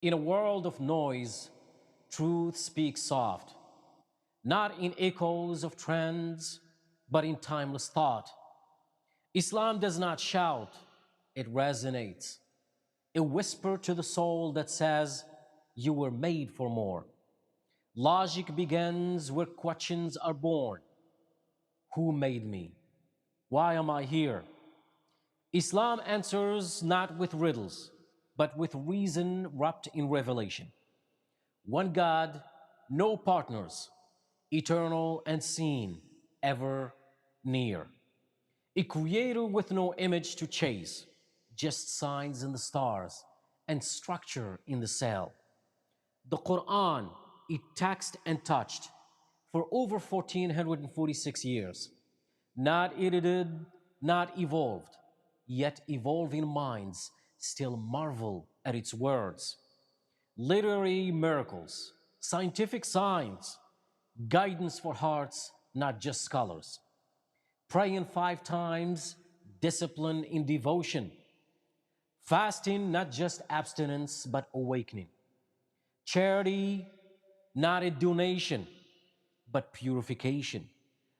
In a world of noise, truth speaks soft, not in echoes of trends, but in timeless thought. Islam does not shout, it resonates. A whisper to the soul that says, you were made for more. Logic begins where questions are born. Who made me? Why am I here? Islam answers not with riddles, but with reason wrapped in revelation. One God, no partners, eternal and seen, ever near. A creator with no image to chase, just signs in the stars and structure in the cell. The Quran, it taxed and touched for over 1446 years. Not edited, not evolved, yet evolving minds still marvel at its words. Literary miracles, scientific signs, guidance for hearts, not just scholars. Praying 5 times, discipline in devotion. Fasting, not just abstinence, but awakening. Charity, not a donation, but purification.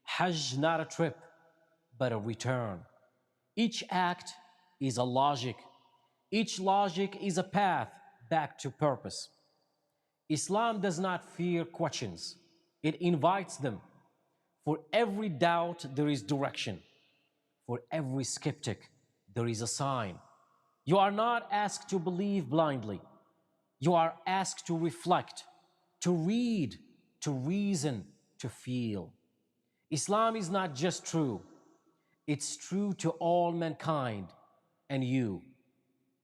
Hajj, not a trip, but a return. Each act is a logic. Each logic is a path back to purpose. Islam does not fear questions, it invites them. For every doubt, there is direction. For every skeptic, there is a sign. You are not asked to believe blindly. You are asked to reflect, to read, to reason, to feel. Islam is not just true, it's true to all mankind and you.